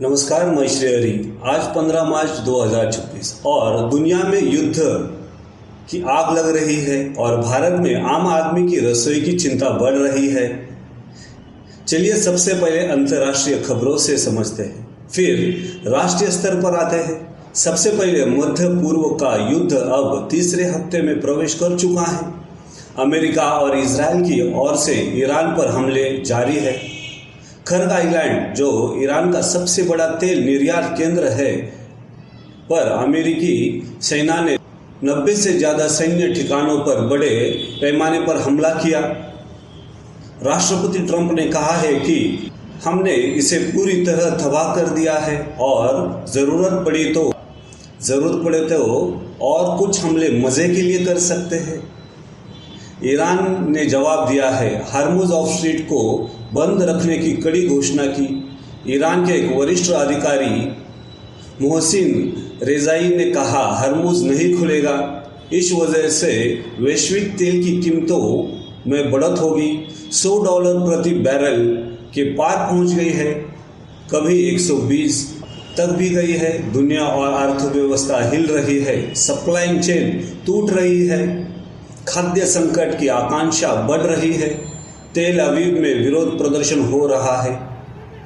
नमस्कार, मैं श्री हरि। आज 15 मार्च 2026 और दुनिया में युद्ध की आग लग रही है और भारत में आम आदमी की रसोई की चिंता बढ़ रही है। चलिए सबसे पहले अंतर्राष्ट्रीय खबरों से समझते हैं, फिर राष्ट्रीय स्तर पर आते हैं। सबसे पहले मध्य पूर्व का युद्ध अब तीसरे हफ्ते में प्रवेश कर चुका है। अमेरिका और इजराइल की ओर से ईरान पर हमले जारी है। खर्ग आइलैंड, जो ईरान का सबसे बड़ा तेल निर्यात केंद्र है, पर अमेरिकी सेना ने 90 से ज्यादा सैन्य ठिकानों पर बड़े पैमाने पर हमला किया। राष्ट्रपति ट्रंप ने कहा है कि हमने इसे पूरी तरह तबाह कर दिया है और जरूरत पड़े तो और कुछ हमले मजे के लिए कर सकते हैं। ईरान ने जवाब दिया है, हर्मुज ऑफ स्ट्रीट को बंद रखने की कड़ी घोषणा की। ईरान के एक वरिष्ठ अधिकारी मोहसिन रेजाई ने कहा, हर्मुज नहीं खुलेगा, इस वजह से वैश्विक तेल की कीमतों में बढ़त होगी। $100 प्रति बैरल के पार पहुंच गई है, कभी 120 तक भी गई है। दुनिया और अर्थव्यवस्था हिल रही है, सप्लाई चेन टूट रही है, खाद्य संकट की आकांक्षा बढ़ रही है। तेल अवीव में विरोध प्रदर्शन हो रहा है।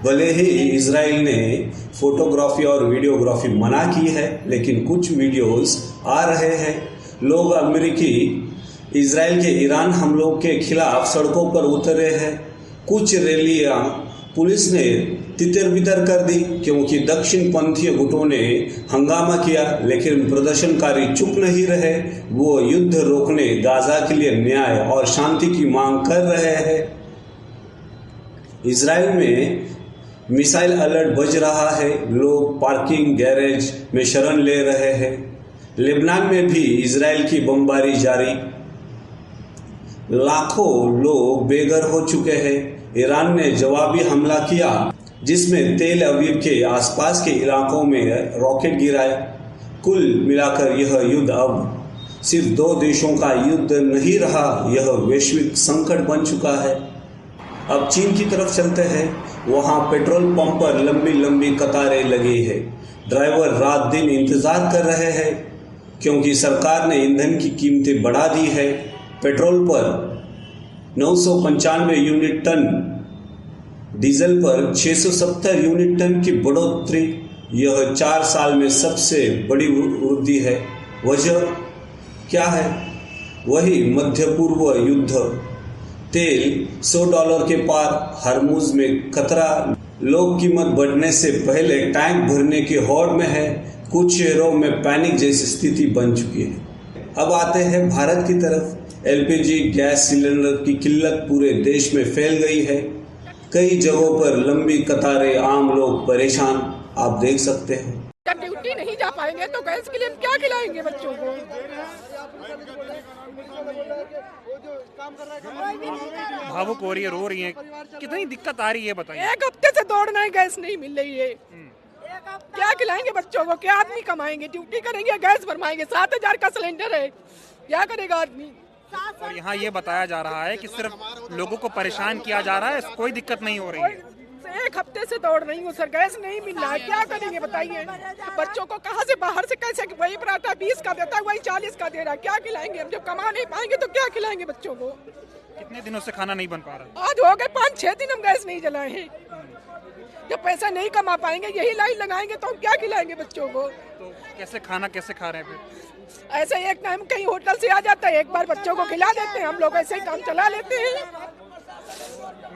भले ही इजराइल ने फोटोग्राफी और वीडियोग्राफी मना की है, लेकिन कुछ वीडियोस आ रहे हैं। लोग अमेरिकी इजराइल के ईरान हमलों के खिलाफ सड़कों पर उतरे हैं। कुछ रैलियां पुलिस ने तितर-बितर कर दी क्योंकि दक्षिण पंथीय गुटों ने हंगामा किया, लेकिन प्रदर्शनकारी चुप नहीं रहे। वो युद्ध रोकने, गाजा के लिए न्याय और शांति की मांग कर रहे हैं। इजराइल में मिसाइल अलर्ट बज रहा है, लोग पार्किंग गैरेज में शरण ले रहे हैं। लेबनान में भी इजराइल की बमबारी जारी, लाखों लोग बेघर हो चुके हैं। ईरान ने जवाबी हमला किया, जिसमें तेल अवीव के आसपास के इलाकों में रॉकेट गिराए। कुल मिलाकर यह युद्ध अब सिर्फ दो देशों का युद्ध नहीं रहा, यह वैश्विक संकट बन चुका है। अब चीन की तरफ चलते हैं। वहां पेट्रोल पंप पर लंबी लंबी कतारें लगी है। ड्राइवर रात दिन इंतजार कर रहे हैं क्योंकि सरकार ने ईंधन की कीमतें बढ़ा दी है। पेट्रोल पर 995 यूनिट टन, डीजल पर 670 यूनिट टन की बढ़ोतरी, यह 4 साल में सबसे बड़ी वृद्धि है। वजह क्या है? वही मध्य पूर्व युद्ध। तेल $100 के पार, हर्मुज में खतरा, लोग कीमत बढ़ने से पहले टैंक भरने की होड़ में है। कुछ शहरों में पैनिक जैसी स्थिति बन चुकी है। अब आते हैं भारत की तरफ। एलपीजी गैस सिलेंडर की किल्लत पूरे देश में फैल गई है। कई जगहों पर लंबी कतारें, आम लोग परेशान, आप देख सकते हैं। जब ड्यूटी नहीं जा पाएंगे तो गैस के लिए हम क्या खिलाएंगे बच्चों को? भावुक हो रही है, रो रही है, कितनी दिक्कत आ रही है बताइए। 1 हफ्ते से दौड़ना है, गैस नहीं मिल रही है। क्या खिलाएंगे बच्चों को? क्या आदमी कमाएंगे? ड्यूटी करेंगे, गैस भरवाएंगे। 7,000 का सिलेंडर है, क्या करेगा आदमी? और यहाँ ये बताया जा रहा है कि सिर्फ लोगों को परेशान किया जा रहा है, कोई दिक्कत नहीं हो रही है। 1 हफ्ते से दौड़ रही हूँ सर, गैस नहीं मिल रहा है, क्या करेंगे बताइए? बच्चों को कहाँ से बाहर से कैसे, वही पराठा 20 का देता है, वही 40 का दे रहा है, क्या खिलाएंगे? हम जब कमा नहीं पाएंगे तो क्या खिलाएंगे बच्चों को? कितने दिनों से खाना नहीं बन पा रहा? आज हो गए 5-6 दिन हम गैस नहीं जलाए हैं। जब पैसा नहीं कमा पाएंगे, यही लाइन लगाएंगे तो हम क्या खिलाएंगे बच्चों को? तो कैसे खाना कैसे खा रहे हैं फिर? ऐसे एक टाइम कहीं होटल से आ जाता है, एक बार बच्चों को खिला देते हैं, हम लोग ऐसे ही काम चला लेते हैं।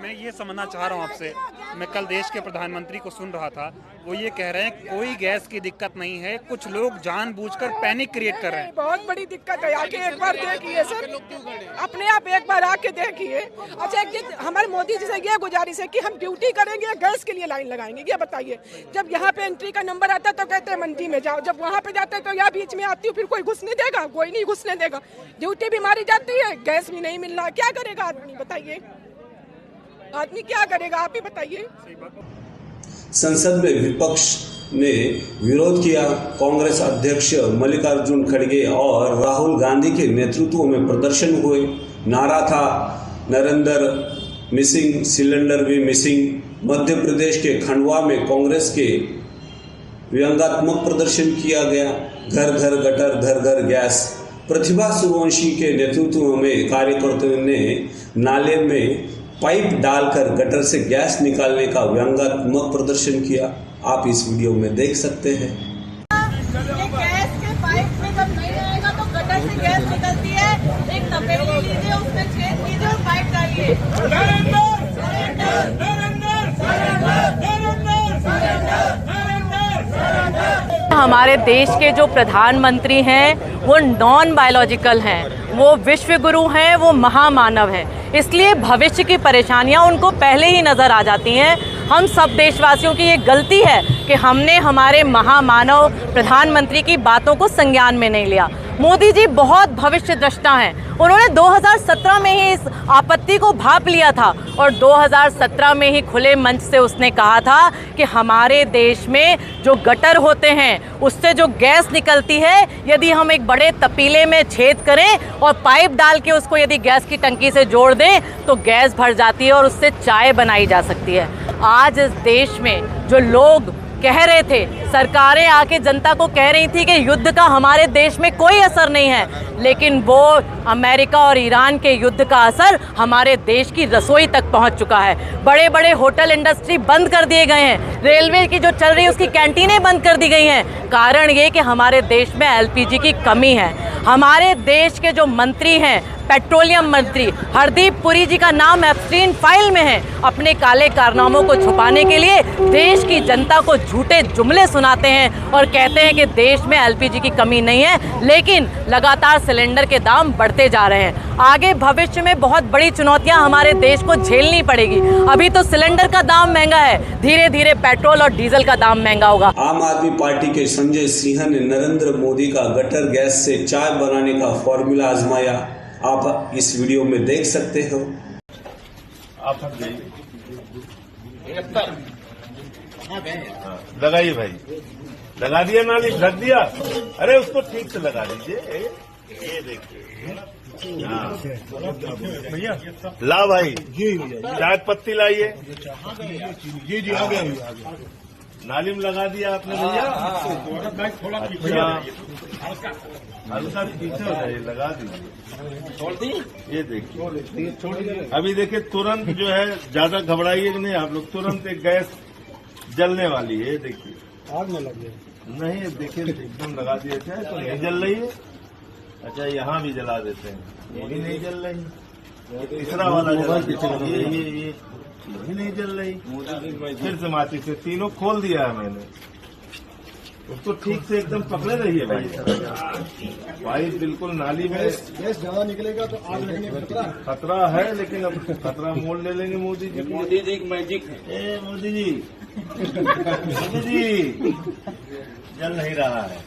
मैं ये समझना चाह रहा हूँ आपसे, मैं कल देश के प्रधानमंत्री को सुन रहा था, वो ये कह रहे हैं कोई गैस की दिक्कत नहीं है, कुछ लोग जानबूझकर पैनिक क्रिएट कर रहे हैं। बहुत बड़ी दिक्कत है, आके एक बार देखिए सर, अपने आप एक बार आके देखिए। अच्छा, हमारे मोदी जी से ये गुजारिश है कि हम ड्यूटी करेंगे, गैस के लिए लाइन लगाएंगे। ये बताइए, जब यहाँ पे एंट्री का नंबर आता है तो कहते हैं मंडी में जाओ, जब वहाँ पे जाते हैं तो यहाँ बीच में आती हूँ, फिर कोई घुसने देगा? कोई नहीं घुसने देगा। ड्यूटी भी मारी जाती है, गैस भी नहीं मिल रहा, क्या करेगा आदमी बताइए? आदमी क्या करेगा, आप ही बताइए। संसद में विपक्ष ने विरोध किया। कांग्रेस अध्यक्ष मल्लिकार्जुन खड़गे और राहुल गांधी के नेतृत्व में प्रदर्शन हुए। नारा था, नरेंद्र मिसिंग, सिलेंडर भी मिसिंग। मध्य प्रदेश के खंडवा में कांग्रेस के व्यंग्यात्मक प्रदर्शन किया गया। घर घर गटर, घर घर गैस। प्रतिभा सूर्यवंशी के नेतृत्व में कार्यकर्ताओं ने नाले में पाइप डालकर गटर से गैस निकालने का व्यंग्यात्मक प्रदर्शन किया। आप इस वीडियो में देख सकते हैं। गैस के पाइप में जब नहीं आएगा तो गटर से गैस निकलती है। एक तपेली लीजिए, उसमें छेद कीजिए और पाइप डालिए। हमारे देश के जो प्रधानमंत्री हैं वो नॉन बायोलॉजिकल हैं, वो विश्व गुरु हैं, वो महामानव हैं, इसलिए भविष्य की परेशानियां उनको पहले ही नज़र आ जाती हैं। हम सब देशवासियों की ये गलती है कि हमने हमारे महामानव प्रधानमंत्री की बातों को संज्ञान में नहीं लिया। मोदी जी बहुत भविष्य दृष्टा हैं। उन्होंने 2017 में ही इस आपत्ति को भांप लिया था और 2017 में ही खुले मंच से उसने कहा था कि हमारे देश में जो गटर होते हैं उससे जो गैस निकलती है, यदि हम एक बड़े तपीले में छेद करें और पाइप डाल के उसको यदि गैस की टंकी से जोड़ दें तो गैस भर जाती है और उससे चाय बनाई जा सकती है। आज इस देश में जो लोग कह रहे थे, सरकारें आके जनता को कह रही थी कि युद्ध का हमारे देश में कोई असर नहीं है, लेकिन वो अमेरिका और ईरान के युद्ध का असर हमारे देश की रसोई तक पहुंच चुका है। बड़े बड़े होटल इंडस्ट्री बंद कर दिए गए हैं, रेलवे की जो चल रही है उसकी कैंटीनें बंद कर दी गई हैं। कारण ये कि हमारे देश में एलपीजी की कमी है। हमारे देश के जो मंत्री हैं, पेट्रोलियम मंत्री हरदीप पुरी जी का नाम एब्सटीन फाइल में है। अपने काले कारनामों को छुपाने के लिए देश की जनता को झूठे जुमले सुनाते हैं और कहते हैं कि देश में एलपीजी की कमी नहीं है, लेकिन लगातार सिलेंडर के दाम बढ़ते जा रहे हैं। आगे भविष्य में बहुत बड़ी चुनौतियां हमारे देश को झेलनी पड़ेगी। अभी तो सिलेंडर का दाम महंगा है, धीरे धीरे पेट्रोल और डीजल का दाम महंगा होगा। आम आदमी पार्टी के संजय सिंह ने नरेंद्र मोदी का गटर गैस से चाय बनाने का फॉर्मूला आजमाया। आप इस वीडियो में देख सकते हो। आप लगाइए भाई, लगा दिया नाली, ढक दिया। अरे उसको ठीक से लगा दीजिए। ये देखिए भैया, ला भाई चाय पत्ती लाइए। जी जी, आ गया। नाली में लगा दिया आपने भैया। हल्का पीछे हो जाइए, लगा दीजिए। छोड़ दी। ये देखिए, अभी देखिए तुरंत जो है, ज्यादा घबराइए कि नहीं आप लोग, तुरंत एक गैस जलने वाली है। देखिए आग में लग गई। नहीं देखिए, एकदम लगा दिया चाहे तो नहीं जल रही है। अच्छा, यहाँ भी जला देते हैं, ये भी नहीं जल रही। तीसरा वाला ये भी नहीं जल रही। फिर से माचिस से तीनों खोल दिया है मैंने। उसको ठीक से एकदम पकड़े रहिए भाई। भाई बिल्कुल नाली में गैस ज्यादा निकलेगा तो आग लगने का खतरा है, लेकिन अब खतरा मोड़ ले लेंगे मोदी जी। मोदी जी मैजिक है। ए मोदी जी, मोदी जी जल नहीं रहा है।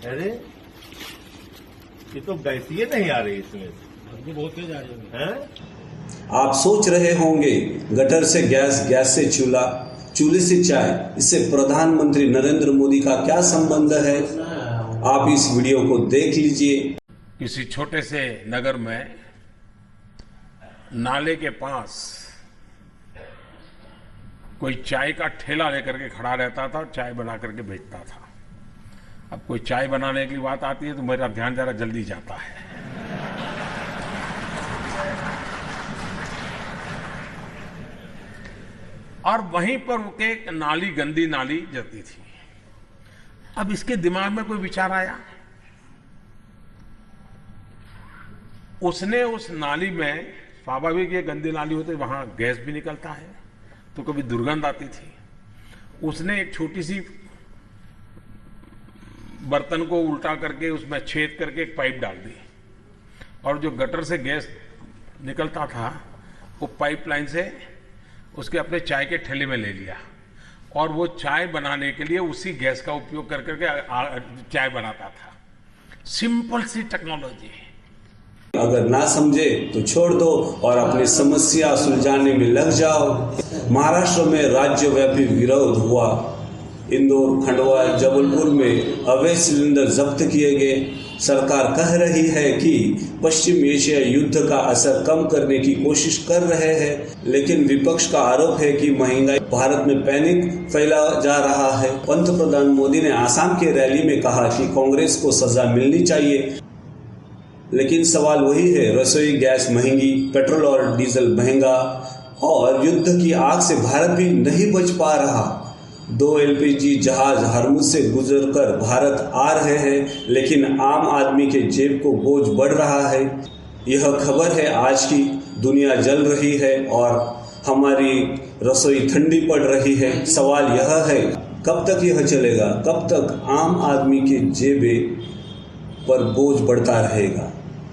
अरे ये तो गैसीय नहीं आ रही, इसमें बहुत तेज आ रही है। आप सोच रहे होंगे गटर से गैस, गैस से चूल्हा, चूल्हे से चाय, इससे प्रधानमंत्री नरेंद्र मोदी का क्या संबंध है? आप इस वीडियो को देख लीजिए। किसी छोटे से नगर में नाले के पास कोई चाय का ठेला लेकर के खड़ा रहता था और चाय बना करके बेचता था। अब कोई चाय बनाने की बात आती है तो मेरा ध्यान जरा जल्दी जाता है। और वहीं पर एक नाली, गंदी नाली जाती थी। अब इसके दिमाग में कोई विचार आया, उसने उस नाली में, स्वाभाविक ये गंदी नाली होती, वहां गैस भी निकलता है तो कभी दुर्गंध आती थी। उसने एक छोटी सी बर्तन को उल्टा करके उसमें छेद करके एक पाइप डाल दी और जो गटर से गैस निकलता था वो पाइपलाइन से उसके अपने चाय के ठेले में ले लिया और वो चाय बनाने के लिए उसी गैस का उपयोग कर करके चाय बनाता था। सिंपल सी टेक्नोलॉजी। अगर ना समझे तो छोड़ दो और अपनी समस्या सुलझाने में लग जाओ। महाराष्ट्र में राज्यव्यापी विरोध हुआ। इंदौर, खंडवा, जबलपुर में अवैध सिलेंडर जब्त किए गए। सरकार कह रही है कि पश्चिम एशिया युद्ध का असर कम करने की कोशिश कर रहे हैं, लेकिन विपक्ष का आरोप है कि महंगाई भारत में पैनिक फैला जा रहा है। पंतप्रधान मोदी ने आसाम के रैली में कहा कि कांग्रेस को सजा मिलनी चाहिए, लेकिन सवाल वही है, रसोई गैस महंगी, पेट्रोल और डीजल महंगा और युद्ध की आग से भारत भी नहीं बच पा रहा। 2 LPG जहाज हरमुज से गुजरकर भारत आ रहे हैं, लेकिन आम आदमी के जेब को बोझ बढ़ रहा है। यह खबर है, आज की दुनिया जल रही है और हमारी रसोई ठंडी पड़ रही है। सवाल यह है, कब तक यह चलेगा? कब तक आम आदमी के जेबे पर बोझ बढ़ता रहेगा?